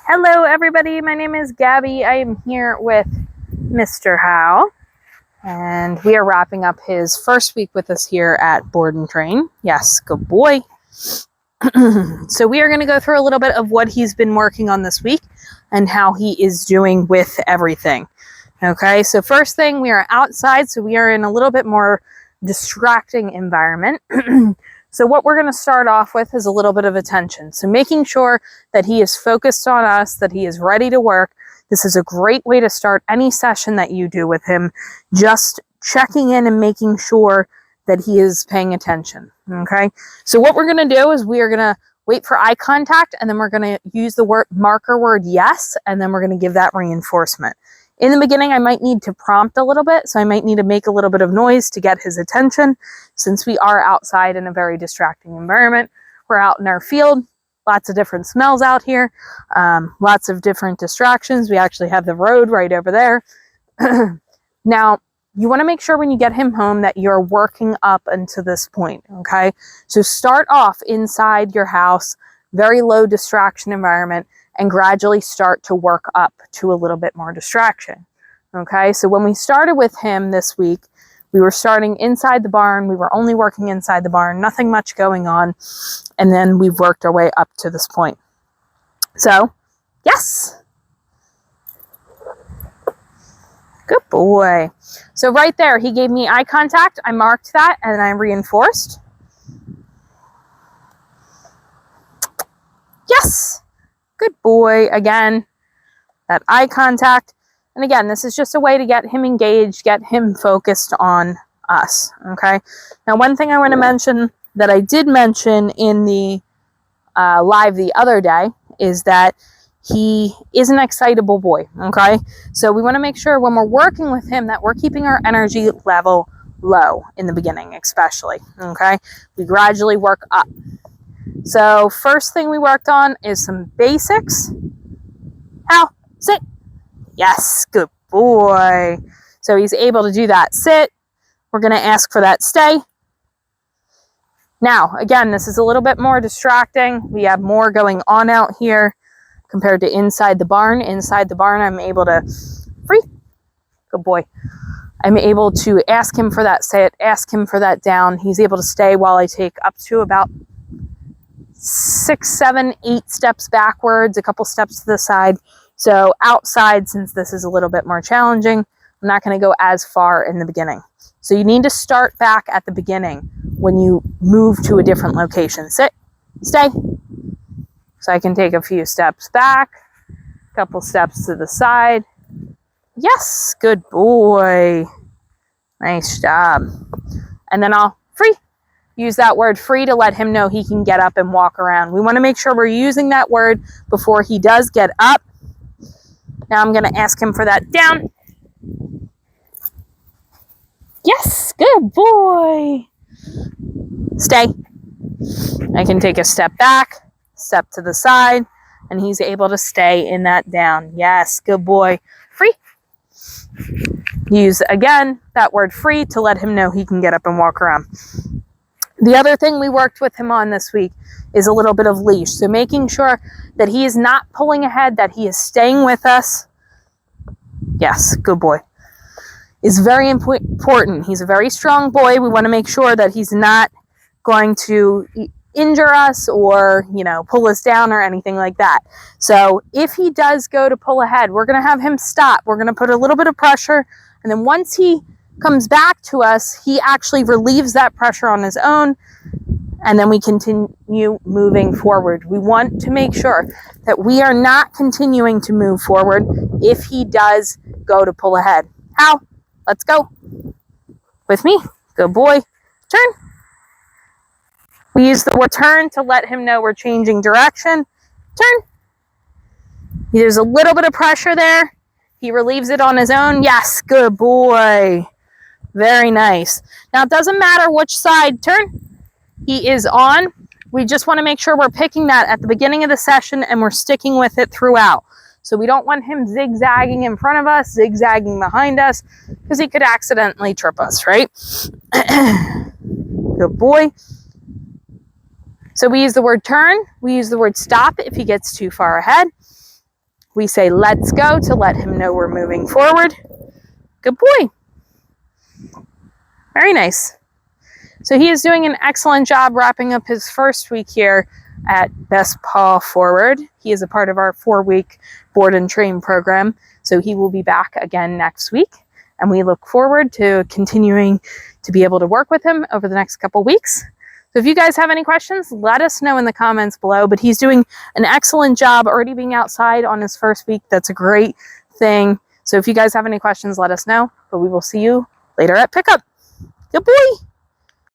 Hello everybody, my name is Gabby. I am here with Mr. Howe, and we are wrapping up his first week with us here at Board and Train. Yes, good boy. So we are going to go through a little bit of what he's been working on this week and how he is doing with everything. Okay, so first thing, we are outside, so we are in a little bit more distracting environment. So what we're going to start off with is a little bit of attention. So making sure that he is focused on us, that he is ready to work. This is a great way to start any session that you do with him. Just checking in and making sure that he is paying attention. Okay. So what we're going to do is we are going to wait for eye contact, and then we're going to use the marker word yes, and then we're going to give that reinforcement. In the beginning, I might need to prompt a little bit, so I might need to make a little bit of noise to get his attention, since we are outside in a very distracting environment. We're out in our field, lots of different smells out here, lots of different distractions. We actually have the road right over there. Now, you want to make sure when you get him home that you're working up until this point, okay? So start off inside your house, very low distraction environment, and gradually start to work up to a little bit more distraction. Okay, so when we started with him this week, we were starting inside the barn. We were only working inside the barn, nothing much going on. And then we've worked our way up to this point. So, yes. Good boy. So right there, he gave me eye contact. I marked that and I reinforced. Yes. Good boy. Again, that eye contact. And again, this is just a way to get him engaged, get him focused on us. Okay. Now, one thing I want to mention that I did mention in the live the other day is that he is an excitable boy. Okay. So we want to make sure when we're working with him that we're keeping our energy level low in the beginning, especially. Okay. We gradually work up. So first thing we worked on is some basics. How? Sit. Yes, good boy. So he's able to do that sit. We're going to ask for that stay. Now, again, this is a little bit more distracting. We have more going on out here compared to inside the barn. Inside the barn, I'm able to free. Good boy. I'm able to ask him for that sit, ask him for that down. He's able to stay while I take up to about 6, 7, 8 steps backwards, a couple steps to the side. So outside, since this is a little bit more challenging, I'm not going to go as far in the beginning. So you need to start back at the beginning when you move to a different location. Sit, stay. So I can take a few steps back, a couple steps to the side. Yes, good boy. Nice job. And then I'll free. Use that word free to let him know he can get up and walk around. We want to make sure we're using that word before he does get up. Now I'm going to ask him for that down. Yes, good boy. Stay. I can take a step back, step to the side, and he's able to stay in that down. Yes, good boy. Free. Use, again, that word free to let him know he can get up and walk around. The other thing we worked with him on this week is a little bit of leash. So making sure that he is not pulling ahead, that he is staying with us. Yes, good boy. Is very important. He's a very strong boy. We want to make sure that he's not going to injure us or, pull us down or anything like that. So if he does go to pull ahead, we're going to have him stop. We're going to put a little bit of pressure. And then once he comes back to us, he actually relieves that pressure on his own, and then we continue moving forward. We want to make sure that we are not continuing to move forward if he does go to pull ahead. How? Let's go. With me. Good boy. Turn. We use the word turn to let him know we're changing direction. Turn. There's a little bit of pressure there. He relieves it on his own. Yes, good boy. Very nice. Now, it doesn't matter which side turn he is on. We just want to make sure we're picking that at the beginning of the session and we're sticking with it throughout. So we don't want him zigzagging in front of us, zigzagging behind us, because he could accidentally trip us, right? Good boy. So we use the word turn. We use the word stop if he gets too far ahead. we say let's go to let him know we're moving forward. Good boy. Very nice. So he is doing an excellent job wrapping up his first week here at Best Paw Forward. He is a part of our 4-week board and train program. So he will be back again next week. And we look forward to continuing to be able to work with him over the next couple weeks. So if you guys have any questions, let us know in the comments below. But he's doing an excellent job already being outside on his first week. That's a great thing. So if you guys have any questions, let us know. But we will see you later at pickup. Good boy.